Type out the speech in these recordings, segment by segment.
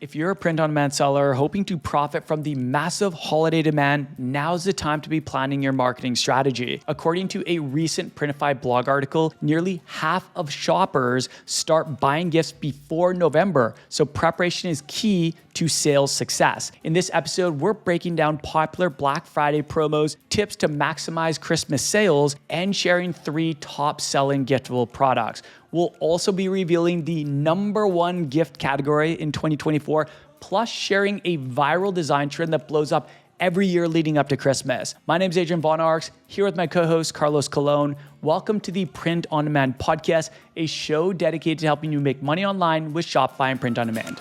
If you're a print-on-demand seller hoping to profit from the massive holiday demand, now's the time to be planning your marketing strategy. According to a recent Printify blog article, nearly half of shoppers start buying gifts before November, so preparation is key to sales success. In this episode, we're breaking down popular Black Friday promos, tips to maximize Christmas sales, and sharing 3 top-selling giftable products. We'll also be revealing the #1 gift category in 2024, plus sharing a viral design trend that blows up every year leading up to Christmas. My name is Adrian Von Arx, here with my co-host Carlos Colon. Welcome to the Print on Demand podcast, a show dedicated to helping you make money online with Shopify and print on demand.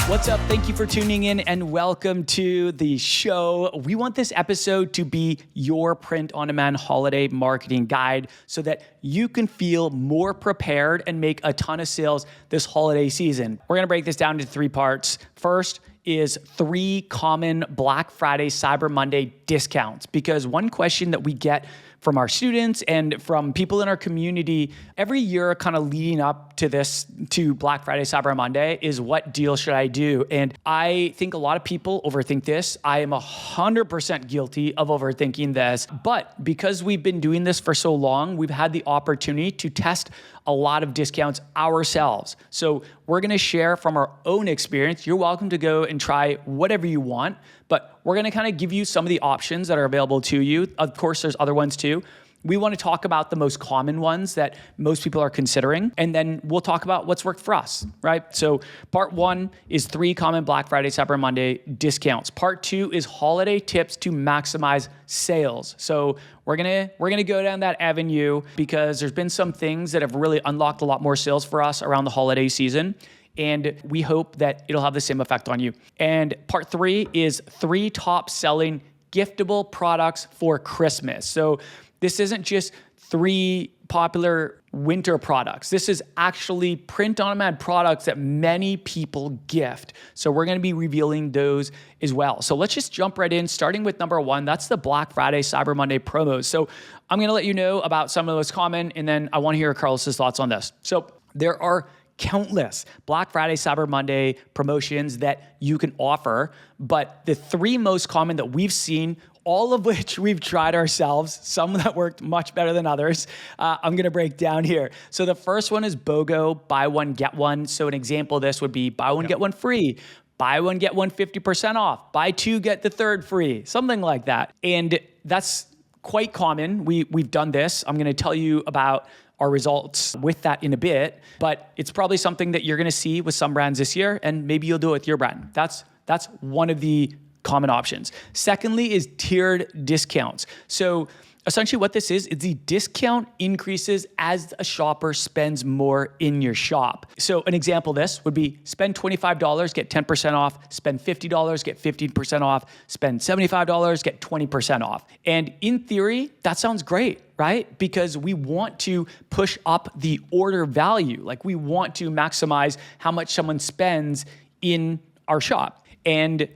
What's up? Thank you for tuning in and welcome to the show. We want this episode to be your print-on-demand holiday marketing guide so that you can feel more prepared and make a ton of sales this holiday season. We're going to break this down into 3 parts. First is 3 common Black Friday, Cyber Monday discounts, because one question that we get from our students and from people in our community every year kind of leading up to Black Friday, Cyber Monday is, what deal should I do? And I think a lot of people overthink this. I am 100% guilty of overthinking this, but because we've been doing this for so long, we've had the opportunity to test a lot of discounts ourselves. So we're going to share from our own experience. You're welcome to go and try whatever you want, but we're going to kind of give you some of the options that are available to you. Of course, there's other ones too. We want to talk about the most common ones that most people are considering, and then we'll talk about what's worked for us, right? So part 1 is 3 common Black Friday, Cyber Monday discounts. Part 2 is holiday tips to maximize sales. So we're gonna go down that avenue because there's been some things that have really unlocked a lot more sales for us around the holiday season, and we hope that it'll have the same effect on you. And part 3 is 3 top selling giftable products for Christmas. So this isn't just 3 popular winter products. This is actually print-on-demand products that many people gift. So we're going to be revealing those as well. So let's just jump right in, starting with number 1. That's the Black Friday, Cyber Monday promos. So I'm going to let you know about some of the most common, and then I want to hear Carlos's thoughts on this. So there are countless Black Friday, Cyber Monday promotions that you can offer, but the 3 most common that we've seen, all of which we've tried ourselves, some that worked much better than others, I'm going to break down here. So the first one is BOGO, buy one, get one. So an example of this would be buy one, get one free, buy one, get one 50% off, buy 2, get the 3rd free, something like that. And that's quite common. We've done this. I'm going to tell you about our results with that in a bit, but it's probably something that you're going to see with some brands this year, and maybe you'll do it with your brand. That's one of the common options. Secondly is tiered discounts. So essentially what this is the discount increases as a shopper spends more in your shop. So an example of this would be spend $25, get 10% off, spend $50, get 15% off, spend $75, get 20% off. And in theory, that sounds great, right? Because we want to push up the order value. Like, we want to maximize how much someone spends in our shop. And,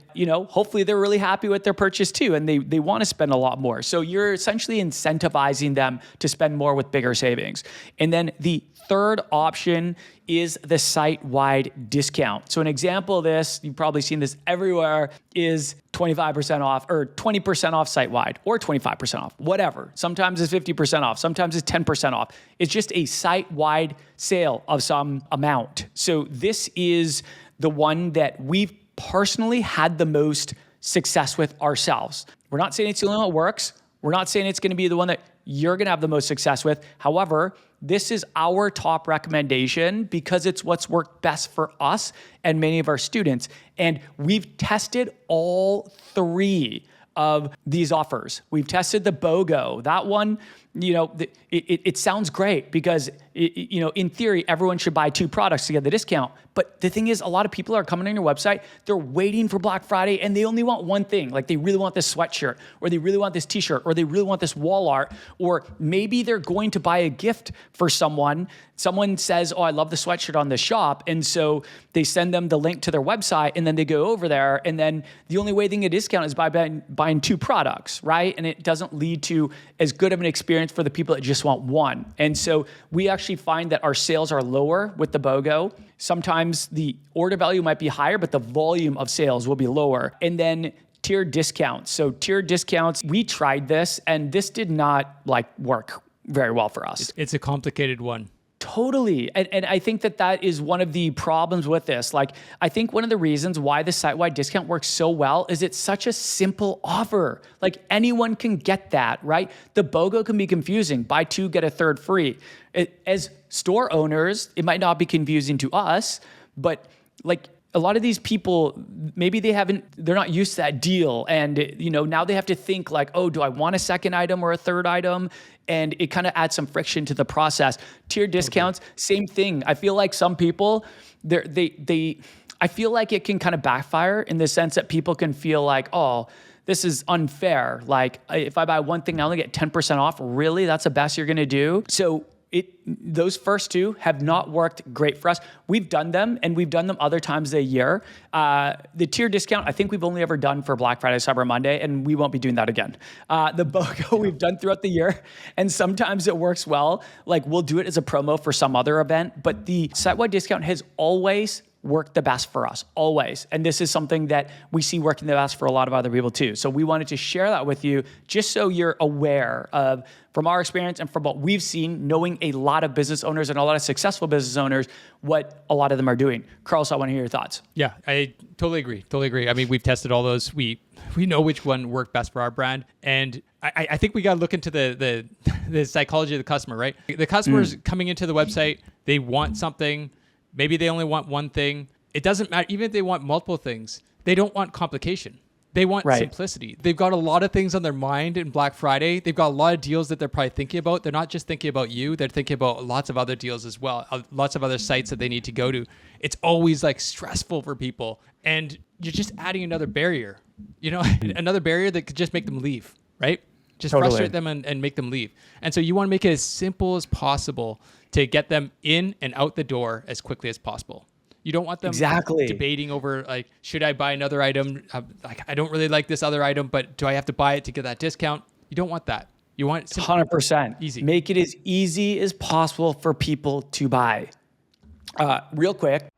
hopefully they're really happy with their purchase too, and they want to spend a lot more. So you're essentially incentivizing them to spend more with bigger savings. And then the 3rd option is the site-wide discount. So an example of this, you've probably seen this everywhere, is 25% off or 20% off site-wide, or 25% off, whatever. Sometimes it's 50% off, sometimes it's 10% off. It's just a site-wide sale of some amount. So this is the one that we've personally had the most success with ourselves. We're not saying it's the only one that works. We're not saying it's going to be the one that you're going to have the most success with. However, this is our top recommendation because it's what's worked best for us and many of our students. And we've tested all 3 of these offers. We've tested the BOGO. That one, it sounds great because, in theory, everyone should buy 2 products to get the discount. But the thing is, a lot of people are coming on your website, they're waiting for Black Friday, and they only want one thing. Like, they really want this sweatshirt, or they really want this t-shirt, or they really want this wall art, or maybe they're going to buy a gift for someone. Someone says, oh, I love the sweatshirt on the shop. And so they send them the link to their website, and then they go over there, and then the only way they can get a discount is by buying 2 products, right? And it doesn't lead to as good of an experience experience for the people that just want one. And so we actually find that our sales are lower with the BOGO. Sometimes the order value might be higher, but the volume of sales will be lower. And then tiered discounts. So tiered discounts, we tried this and this did not work very well for us. It's a complicated one. Totally. And I think that is one of the problems with this. I think one of the reasons why the site-wide discount works so well is it's such a simple offer. Anyone can get that, right? The BOGO can be confusing. Buy two, get a third free. As store owners, it might not be confusing to us, but a lot of these people, maybe they're not used to that deal. And, now they have to think oh, do I want a second item or a third item? And it kind of adds some friction to the process. Tiered discounts, same thing. I feel like some people, I feel like it can kind of backfire in the sense that people can feel oh, this is unfair. If I buy one thing, I only get 10% off. Really? That's the best you're going to do? So those first two have not worked great for us. We've done them, and we've done them other times a year. The tier discount, I think we've only ever done for Black Friday, Cyber Monday, and we won't be doing that again. The BOGO we've done throughout the year, and sometimes it works well. We'll do it as a promo for some other event, but the site-wide discount has always worked the best for us, always. And this is something that we see working the best for a lot of other people too. So we wanted to share that with you just so you're aware of, from our experience and from what we've seen, knowing a lot of business owners and a lot of successful business owners, what a lot of them are doing. Carlos, I want to hear your thoughts. Yeah, I totally agree. I mean, we've tested all those. We know which one worked best for our brand. And I think we got to look into the psychology of the customer, right? The customer's coming into the website, they want something. Maybe they only want one thing. It doesn't matter. Even if they want multiple things, they don't want complication. They want simplicity. They've got a lot of things on their mind in Black Friday. They've got a lot of deals that they're probably thinking about. They're not just thinking about you. They're thinking about lots of other deals as well. Lots of other sites that they need to go to. It's always stressful for people. And you're just adding another barrier, another barrier that could just make them leave, right? Just frustrate them and make them leave. And so you want to make it as simple as possible to get them in and out the door as quickly as possible. You don't want them debating over should I buy another item? I don't really like this other item, but do I have to buy it to get that discount? You don't want that. You want it 100% easy. Make it as easy as possible for people to buy. Real quick,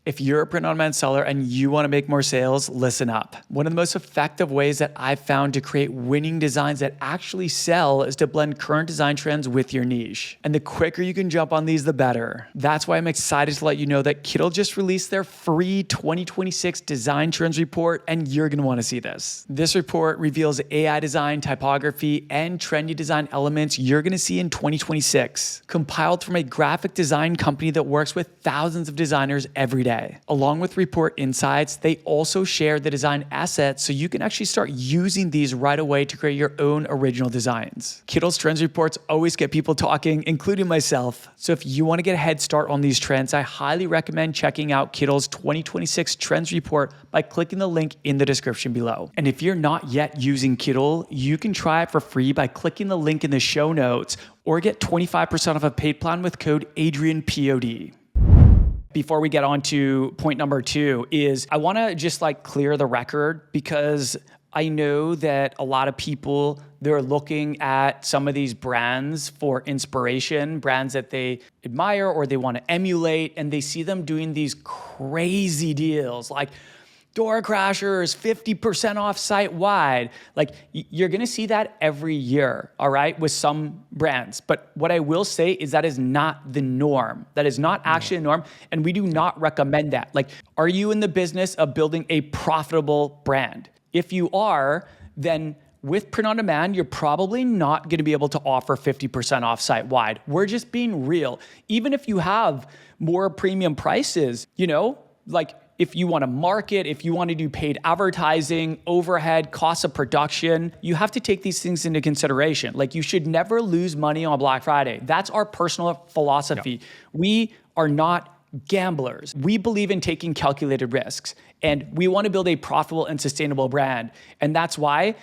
if you're a print-on-demand seller and you want to make more sales, listen up. One of the most effective ways that I've found to create winning designs that actually sell is to blend current design trends with your niche. And the quicker you can jump on these, the better. That's why I'm excited to let you know that Kittl just released their free 2026 Design Trends Report, and you're going to want to see this. This report reveals AI design, typography, and trendy design elements you're going to see in 2026, compiled from a graphic design company that works with thousands of designers every day. Along with report insights, they also share the design assets so you can actually start using these right away to create your own original designs. Kittl's trends reports always get people talking, including myself. So if you want to get a head start on these trends, I highly recommend checking out Kittl's 2026 trends report by clicking the link in the description below. And if you're not yet using Kittl, you can try it for free by clicking the link in the show notes or get 25% off a paid plan with code AdrianPOD. Before we get on to point number 2 is I want to just clear the record, because I know that a lot of people, they're looking at some of these brands for inspiration, brands that they admire or they want to emulate, and they see them doing these crazy deals door crashers, 50% off site-wide. You're going to see that every year, all right, with some brands. But what I will say is that is not the norm. That is not actually the norm, and we do not recommend that. Are you in the business of building a profitable brand? If you are, then with print on demand, you're probably not going to be able to offer 50% off site-wide. We're just being real. Even if you have more premium prices, if you want to market, if you want to do paid advertising, overhead, costs of production, you have to take these things into consideration. You should never lose money on Black Friday. That's our personal philosophy. Yep. We are not gamblers. We believe in taking calculated risks, and we want to build a profitable and sustainable brand. And that's why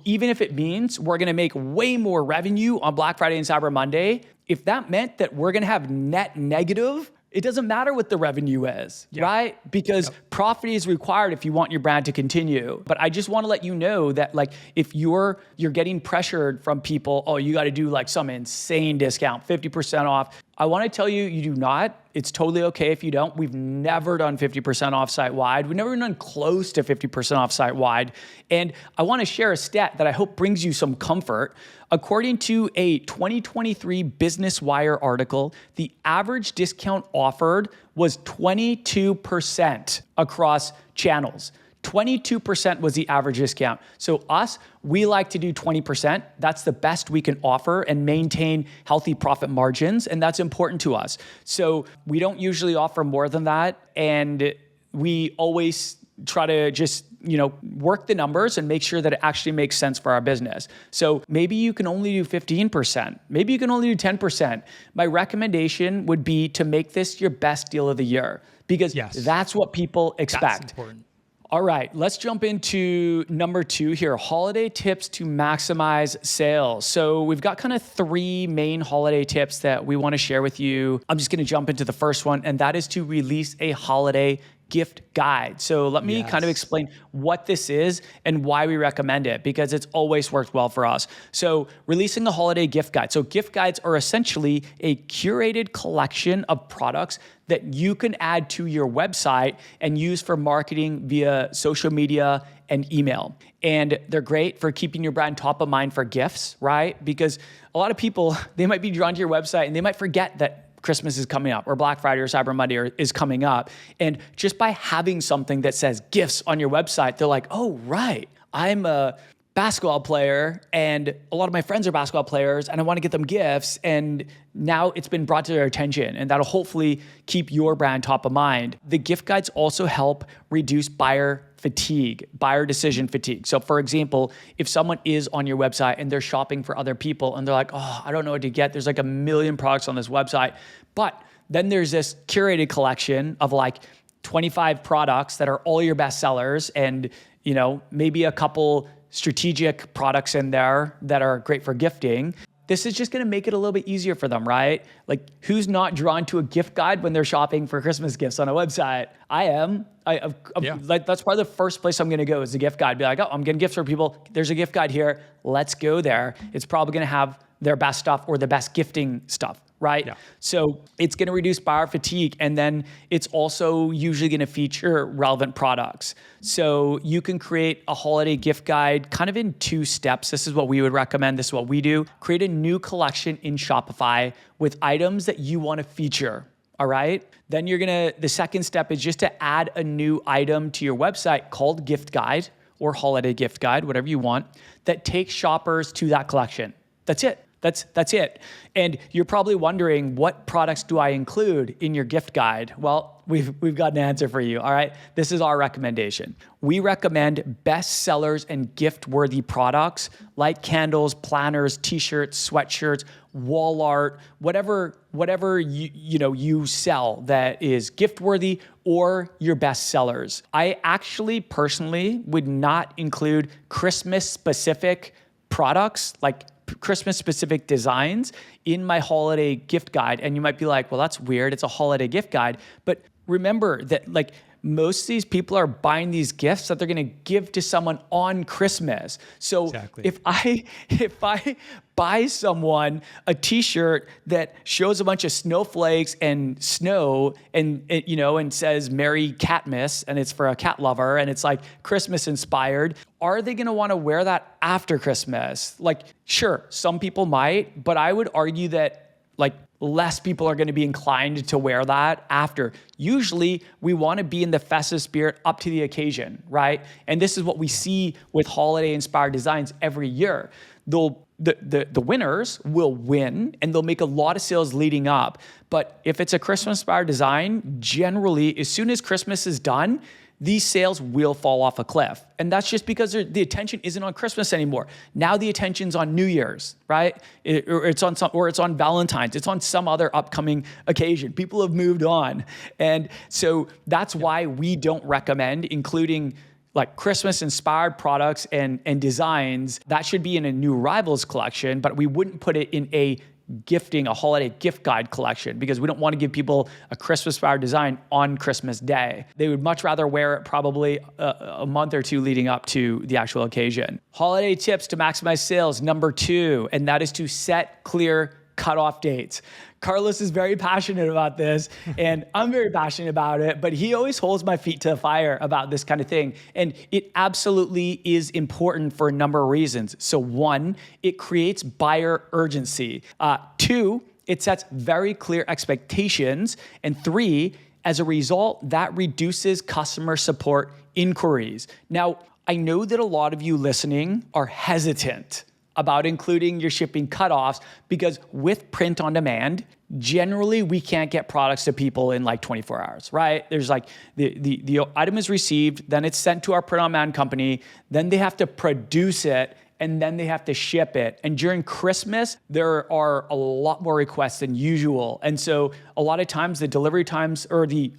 even if it means we're going to make way more revenue on Black Friday and Cyber Monday, if that meant that we're going to have net negative it doesn't matter what the revenue is, right? Because profit is required if you want your brand to continue. But I just want to let you know that like if you're getting pressured from people, oh, you got to do like some insane discount, 50% off. I want to tell you, you do not. It's totally okay if you don't. We've never done 50% off site-wide. We've never done close to 50% off site-wide. And I want to share a stat that I hope brings you some comfort. According to a 2023 Business Wire article, the average discount offered was 22% across channels. 22% was the average discount. So we like to do 20%. That's the best we can offer and maintain healthy profit margins. And that's important to us. So we don't usually offer more than that. And we always try to just, work the numbers and make sure that it actually makes sense for our business. So maybe you can only do 15%. Maybe you can only do 10%. My recommendation would be to make this your best deal of the year because that's what people expect. That's important. All right, let's jump into number 2 here, holiday tips to maximize sales. So we've got kind of 3 main holiday tips that we want to share with you. I'm just going to jump into the first one, and that is to release a holiday gift guide. So let me kind of explain what this is and why we recommend it, because it's always worked well for us. So releasing a holiday gift guide. So gift guides are essentially a curated collection of products that you can add to your website and use for marketing via social media and email. And they're great for keeping your brand top of mind for gifts, right? Because a lot of people, they might be drawn to your website and they might forget that Christmas is coming up or Black Friday or Cyber Monday is coming up. And just by having something that says gifts on your website, they're like, oh, right, I'm a basketball player and a lot of my friends are basketball players and I want to get them gifts. And now it's been brought to their attention and that'll hopefully keep your brand top of mind. The gift guides also help reduce buyer decision fatigue. So for example, if someone is on your website and they're shopping for other people and they're like, oh, I don't know what to get. There's like a million products on this website. But then there's this curated collection of like 25 products that are all your best sellers and, maybe a couple strategic products in there that are great for gifting. This is just going to make it a little bit easier for them, right? Like who's not drawn to a gift guide when they're shopping for Christmas gifts on a website? I am. Like that's probably the first place I'm going to go is the gift guide. Be like, oh, I'm getting gifts for people. There's a gift guide here. Let's go there. It's probably going to have their best stuff or the best gifting stuff, right? Yeah. So it's going to reduce buyer fatigue. And then it's also usually going to feature relevant products. So you can create a holiday gift guide kind of in 2 steps. This is what we would recommend. This is what we do. Create a new collection in Shopify with items that you want to feature. All right. Then the second step is just to add a new item to your website called gift guide or holiday gift guide, whatever you want, that takes shoppers to that collection. That's it. That's it. And you're probably wondering, what products do I include in your gift guide? Well, we've got an answer for you. All right. This is our recommendation. We recommend best sellers and gift-worthy products like candles, planners, t-shirts, sweatshirts, wall art, whatever you sell that is gift-worthy or your best sellers. I actually personally would not include Christmas-specific products like Christmas-specific designs in my holiday gift guide. And you might be like, well, that's weird. It's a holiday gift guide. But remember that like most of these people are buying these gifts that they're going to give to someone on Christmas. So if I buy someone a t-shirt that shows a bunch of snowflakes and snow and says Merry Catmas and it's for a cat lover and it's like Christmas inspired, are they going to want to wear that after Christmas? Like, sure, some people might, but I would argue that like less people are going to be inclined to wear that after. Usually we want to be in the festive spirit up to the occasion, right? And this is what we see with holiday inspired designs every year. The winners will win and they'll make a lot of sales leading up. But if it's a Christmas inspired design, generally as soon as Christmas is done, these sales will fall off a cliff. And that's just because the attention isn't on Christmas anymore. Now the attention's on New Year's, right? It's on Valentine's. It's on some other upcoming occasion. People have moved on. And so that's why we don't recommend including like Christmas inspired products and designs. That should be in a new Rivals collection, but we wouldn't put it in a gifting a holiday gift guide collection because we don't want to give people a Christmas-inspired design on Christmas Day. They would much rather wear it probably a month or two leading up to the actual occasion. Holiday tips to maximize sales, number 2, and that is to set clear cutoff dates. Carlos is very passionate about this, and I'm very passionate about it, but he always holds my feet to the fire about this kind of thing. And it absolutely is important for a number of reasons. So 1, it creates buyer urgency. 2, it sets very clear expectations. And 3, as a result, that reduces customer support inquiries. Now, I know that a lot of you listening are hesitant about including your shipping cutoffs because with print on demand, generally we can't get products to people in like 24 hours, right? There's like the item is received, then it's sent to our print on demand company, then they have to produce it, and then they have to ship it. And during Christmas, there are a lot more requests than usual. And so a lot of times the delivery times, or the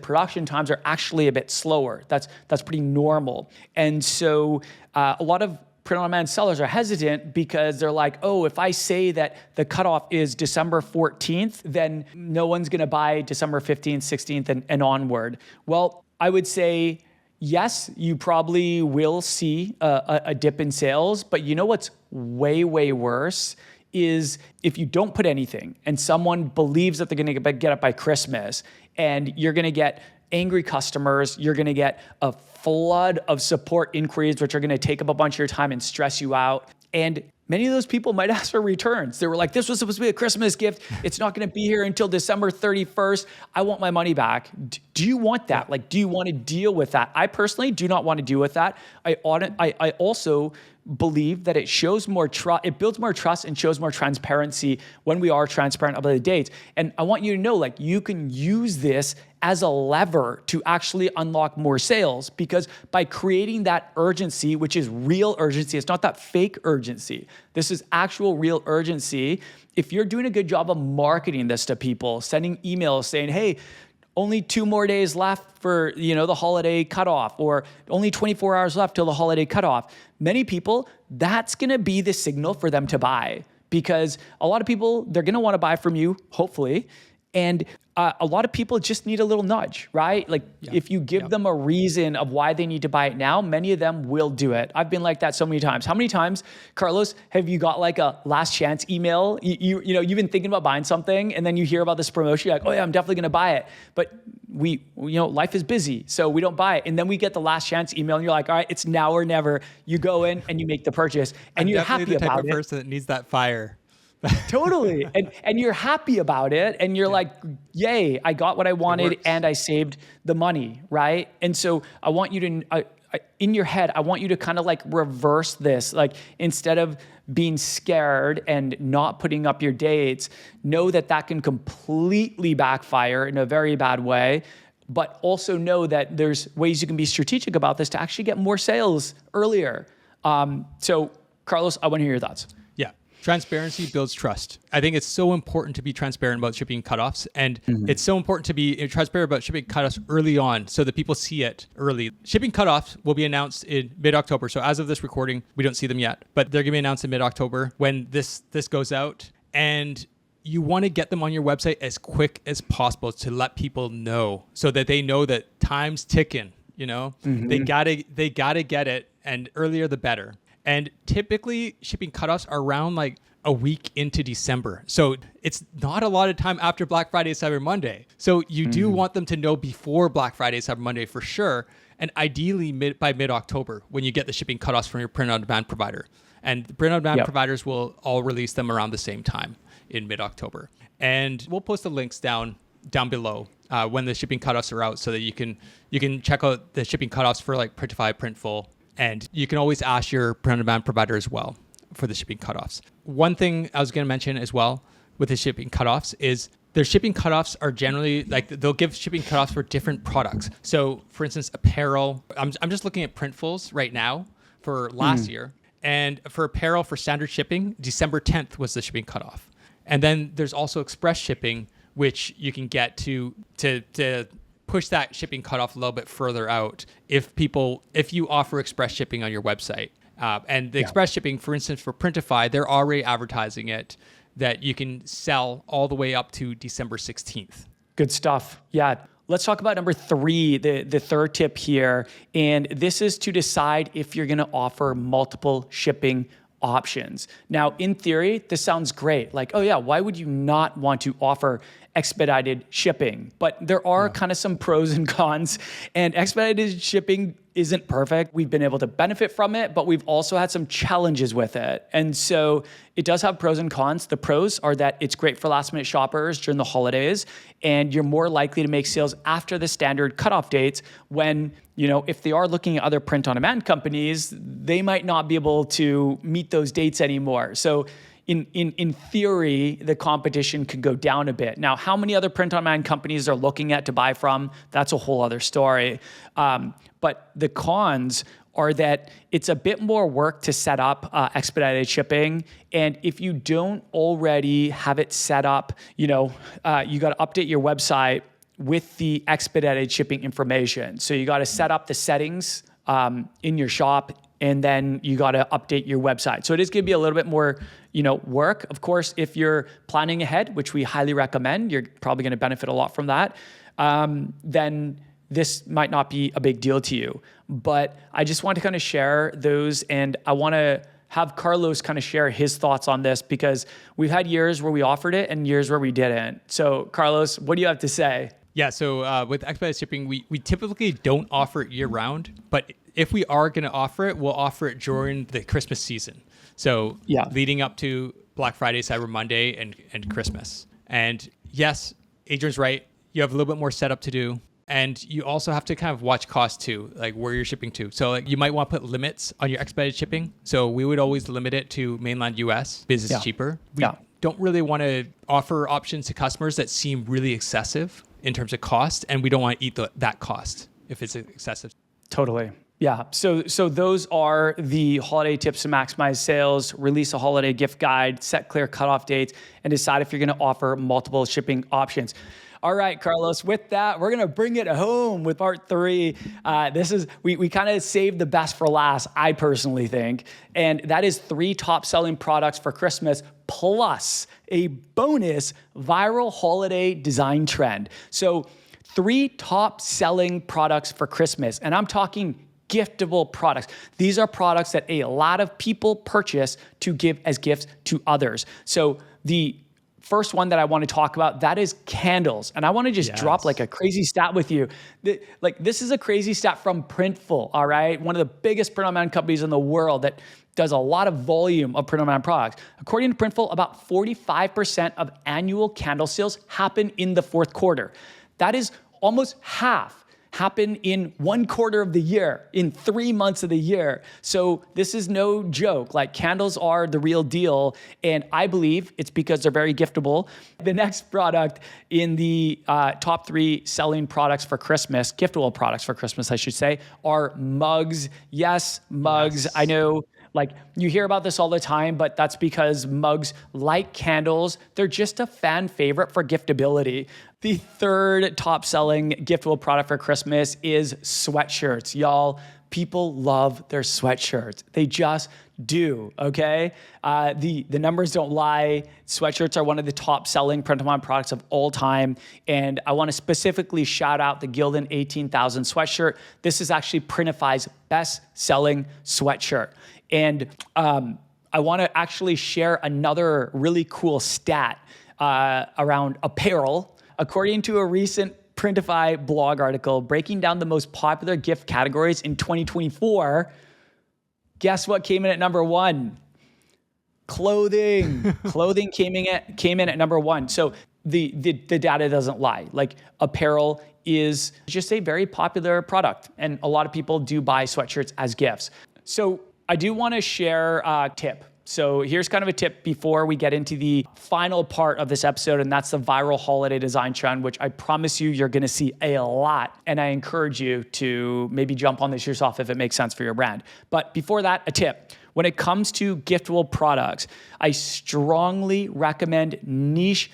production times are actually a bit slower. That's pretty normal. And so a lot of print-on-demand sellers are hesitant because they're like, oh, if I say that the cutoff is December 14th, then no one's going to buy December 15th, 16th, and onward. Well, I would say, yes, you probably will see a dip in sales, but you know what's way, way worse is if you don't put anything and someone believes that they're going to get it by Christmas and you're going to get angry customers, you're going to get a flood of support inquiries, which are going to take up a bunch of your time and stress you out. And many of those people might ask for returns. They were like, this was supposed to be a Christmas gift. It's not going to be here until December 31st. I want my money back. Do you want that? Like, do you want to deal with that? I personally do not want to deal with that. I also believe that it shows more trust, it builds more trust and shows more transparency when we are transparent about the dates. And I want you to know, like, you can use this as a lever to actually unlock more sales, because by creating that urgency, which is real urgency, it's not that fake urgency. This is actual real urgency. If you're doing a good job of marketing this to people, sending emails saying, hey, only 2 more days left for, the holiday cutoff, or only 24 hours left till the holiday cutoff. Many people, that's going to be the signal for them to buy, because a lot of people, they're going to want to buy from you, hopefully. And a lot of people just need a little nudge, right? Like if you give them a reason of why they need to buy it now, many of them will do it. I've been like that so many times. How many times, Carlos, have you got like a last chance email? You've been thinking about buying something and then you hear about this promotion, you're like, oh yeah, I'm definitely going to buy it. But life is busy, so we don't buy it. And then we get the last chance email and you're like, all right, it's now or never. You go in and you make the purchase and you're happy about it. I'm definitely the type of person that needs that fire. Totally. And you're happy about it. And you're like, yay, I got what I wanted and I saved the money, right? And so I want you to, in your head, I want you to kind of like reverse this. Like instead of being scared and not putting up your dates, know that that can completely backfire in a very bad way. But also know that there's ways you can be strategic about this to actually get more sales earlier. So Carlos, I want to hear your thoughts. Transparency builds trust. I think it's so important to be transparent about shipping cutoffs, and it's so important to be transparent about shipping cutoffs early on so that people see it early. Shipping cutoffs will be announced in mid-October. So as of this recording, we don't see them yet, but they're going to be announced in mid-October when this goes out. And you want to get them on your website as quick as possible to let people know, so that they know that time's ticking. They gotta get it, and earlier the better. And typically shipping cutoffs are around like a week into December. So it's not a lot of time after Black Friday, Cyber Monday. So you do want them to know before Black Friday, Cyber Monday for sure. And ideally by mid-October when you get the shipping cutoffs from your print-on-demand provider. And the print-on-demand providers will all release them around the same time in mid-October. And we'll post the links down below when the shipping cutoffs are out, so that you can check out the shipping cutoffs for like Printify, Printful. And you can always ask your print-on-demand provider as well for the shipping cutoffs. One thing I was going to mention as well with the shipping cutoffs is their shipping cutoffs are generally like they'll give shipping cutoffs for different products. So for instance, apparel, I'm just looking at Printfuls right now for last year. And for apparel for standard shipping, December 10th was the shipping cutoff. And then there's also express shipping, which you can get to push that shipping cutoff a little bit further out if you offer express shipping on your website. And the express shipping, for instance, for Printify, they're already advertising it that you can sell all the way up to December 16th. Good stuff. Yeah. Let's talk about number 3, the third tip here. And this is to decide if you're going to offer multiple shipping options. Now, in theory, this sounds great. Like, oh yeah, why would you not want to offer expedited shipping? But there are kind of some pros and cons, and expedited shipping isn't perfect. We've been able to benefit from it, but we've also had some challenges with it. And so it does have pros and cons. The pros are that it's great for last minute shoppers during the holidays, and you're more likely to make sales after the standard cutoff dates when, if they are looking at other print on demand companies, they might not be able to meet those dates anymore. So in theory, the competition could go down a bit. Now, how many other print on demand companies are looking at to buy from? That's a whole other story. But the cons are that it's a bit more work to set up expedited shipping. And if you don't already have it set up, you got to update your website with the expedited shipping information. So you got to set up the settings in your shop, and then you got to update your website. So it is going to be a little bit more, work. Of course, if you're planning ahead, which we highly recommend, you're probably going to benefit a lot from that. Then this might not be a big deal to you. But I just want to kind of share those, and I want to have Carlos kind of share his thoughts on this, because we've had years where we offered it and years where we didn't. So Carlos, what do you have to say? Yeah, so with expedited shipping, we typically don't offer it year round, but if we are going to offer it, we'll offer it during the Christmas season. So leading up to Black Friday, Cyber Monday, and Christmas. And yes, Adrian's right. You have a little bit more setup to do. And you also have to kind of watch cost too, like where you're shipping to. So you might want to put limits on your expedited shipping. So we would always limit it to mainland US, business is cheaper. We don't really want to offer options to customers that seem really excessive in terms of cost, and we don't want to eat that cost if it's excessive. Totally. Yeah. So those are the holiday tips to maximize sales: release a holiday gift guide, set clear cutoff dates, and decide if you're going to offer multiple shipping options. All right, Carlos, with that, we're going to bring it home with part 3. We kind of saved the best for last, I personally think. And that is 3 top selling products for Christmas plus a bonus viral holiday design trend. So 3 top selling products for Christmas. And I'm talking giftable products. These are products that a lot of people purchase to give as gifts to others. So the first one that I want to talk about, that is candles. And I want to just drop like a crazy stat with you. This is a crazy stat from Printful, all right? One of the biggest print on demand companies in the world that does a lot of volume of print on demand products. According to Printful, about 45% of annual candle sales happen in the fourth quarter. That is almost half happen in 1 quarter of the year, in 3 months of the year. So this is no joke. Like, candles are the real deal. And I believe it's because they're very giftable. The next product in the top 3 selling products for Christmas, giftable products for Christmas, I should say, are mugs. Yes, mugs. Yes. I know, like, you hear about this all the time, but that's because mugs, like candles, they're just a fan favorite for giftability. The third top selling giftable product for Christmas is sweatshirts. Y'all, people love their sweatshirts. They just do, okay? The numbers don't lie. Sweatshirts are one of the top selling print-on-demand products of all time. And I want to specifically shout out the Gildan 18,000 sweatshirt. This is actually Printify's best selling sweatshirt. And I want to actually share another really cool stat around apparel. According to a recent Printify blog article breaking down the most popular gift categories in 2024, guess what came in at number 1? Clothing. Clothing came in at number 1. So the data doesn't lie. Like, apparel is just a very popular product, and a lot of people do buy sweatshirts as gifts. So I do want to share a tip. So here's kind of a tip before we get into the final part of this episode, and that's the viral holiday design trend, which I promise you're going to see a lot. And I encourage you to maybe jump on this yourself if it makes sense for your brand. But before that, a tip. When it comes to giftable products, I strongly recommend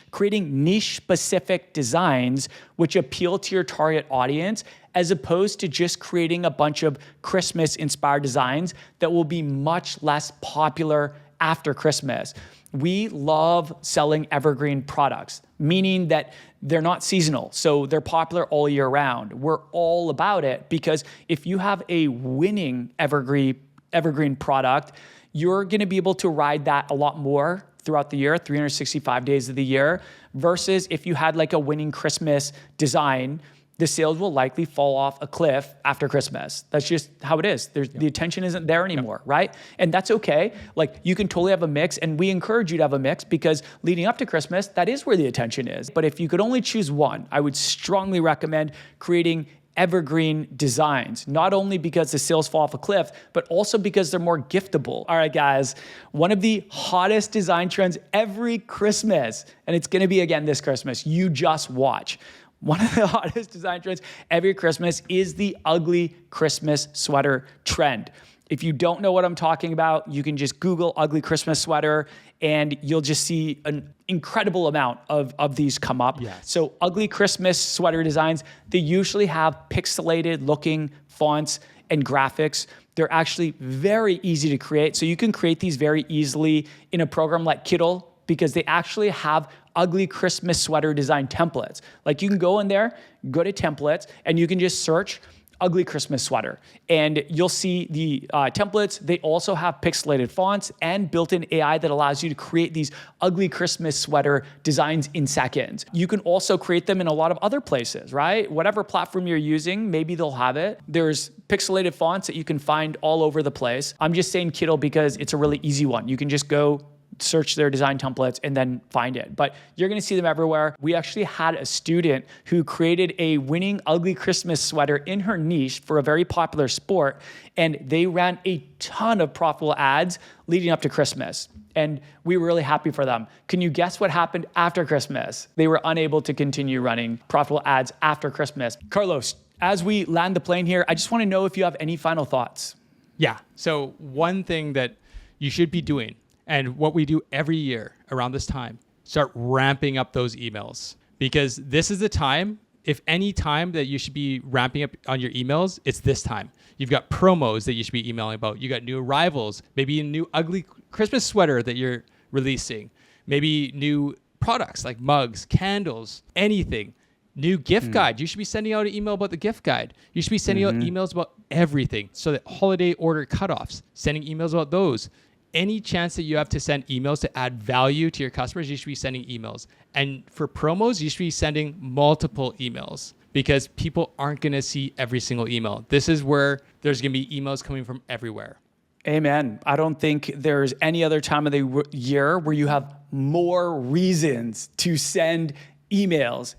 creating niche-specific designs which appeal to your target audience, as opposed to just creating a bunch of Christmas-inspired designs that will be much less popular after Christmas. We love selling evergreen products, meaning that they're not seasonal. So they're popular all year round. We're all about it because if you have a winning evergreen product, you're going to be able to ride that a lot more throughout the year, 365 days of the year, versus if you had like a winning Christmas design, the sales will likely fall off a cliff after Christmas. That's just how it is. The attention isn't there anymore, right? And that's okay. Like you can totally have a mix, and we encourage you to have a mix because leading up to Christmas, that is where the attention is. But if you could only choose one, I would strongly recommend creating evergreen designs, not only because the sales fall off a cliff, but also because they're more giftable. All right, guys, one of the hottest design trends every Christmas, and it's gonna be again this Christmas, you just watch. One of the hottest design trends every Christmas is the ugly Christmas sweater trend. If you don't know what I'm talking about, you can just Google ugly Christmas sweater and you'll just see an incredible amount of these come up. Yes. So ugly Christmas sweater designs, they usually have pixelated looking fonts and graphics. They're actually very easy to create. So you can create these very easily in a program like Kittl because they actually have ugly Christmas sweater design templates. Like you can go in there, go to templates, and you can just search ugly Christmas sweater. And you'll see the templates. They also have pixelated fonts and built-in AI that allows you to create these ugly Christmas sweater designs in seconds. You can also create them in a lot of other places, right? Whatever platform you're using, maybe they'll have it. There's pixelated fonts that you can find all over the place. I'm just saying Kittl because it's a really easy one. You can just go search their design templates and then find it. But you're gonna see them everywhere. We actually had a student who created a winning ugly Christmas sweater in her niche for a very popular sport, and they ran a ton of profitable ads leading up to Christmas. And we were really happy for them. Can you guess what happened after Christmas? They were unable to continue running profitable ads after Christmas. Carlos, as we land the plane here, I just wanna know if you have any final thoughts. Yeah. So one thing that you should be doing, and what we do every year around this time, start ramping up those emails. Because this is the time, if any time that you should be ramping up on your emails, it's this time. You've got promos that you should be emailing about. You got new arrivals, maybe a new ugly Christmas sweater that you're releasing, maybe new products like mugs, candles, anything. New gift guide. You should be sending out an email about the gift guide. You should be sending out emails about everything. So that holiday order cutoffs, sending emails about those. Any chance that you have to send emails to add value to your customers, you should be sending emails. And for promos, you should be sending multiple emails because people aren't going to see every single email. This is where there's going to be emails coming from everywhere. Amen. I don't think there's any other time of the year where you have more reasons to send emails.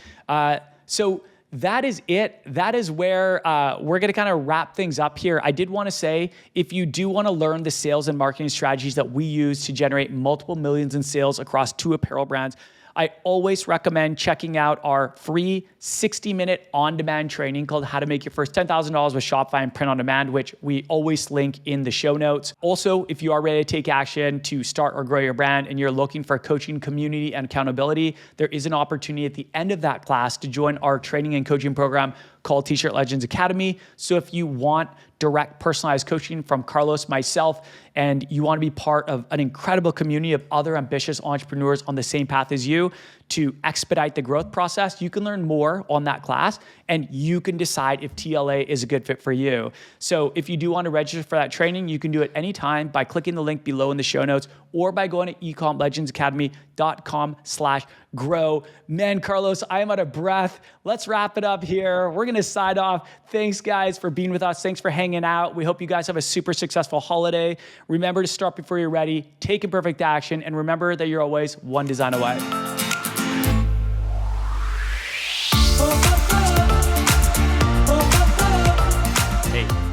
So that is it. That is where we're going to kind of wrap things up here. I did want to say, if you do want to learn the sales and marketing strategies that we use to generate multiple millions in sales across 2 apparel brands, I always recommend checking out our free 60-minute on-demand training called How to Make Your First $10,000 with Shopify and Print on Demand, which we always link in the show notes. Also, if you are ready to take action to start or grow your brand and you're looking for coaching, community, and accountability, there is an opportunity at the end of that class to join our training and coaching program called T-Shirt Legends Academy. So if you want direct personalized coaching from Carlos, myself, and you want to be part of an incredible community of other ambitious entrepreneurs on the same path as you to expedite the growth process, you can learn more on that class and you can decide if TLA is a good fit for you. So if you do want to register for that training, you can do it anytime by clicking the link below in the show notes or by going to ecomlegendsacademy.com/grow. Man, Carlos, I am out of breath. Let's wrap it up here. We're going to sign off. Thanks, guys, for being with us. Thanks for hanging out. We hope you guys have a super successful holiday. Remember to start before you're ready, take imperfect action, and remember that you're always one design away.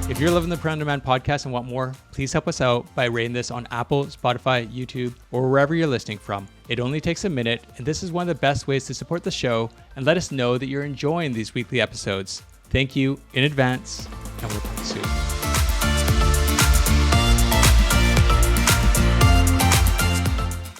If you're loving the Print on Demand podcast and want more, please help us out by rating this on Apple, Spotify, YouTube, or wherever you're listening from. It only takes a minute, and this is one of the best ways to support the show and let us know that you're enjoying these weekly episodes. Thank you in advance, and we'll talk soon.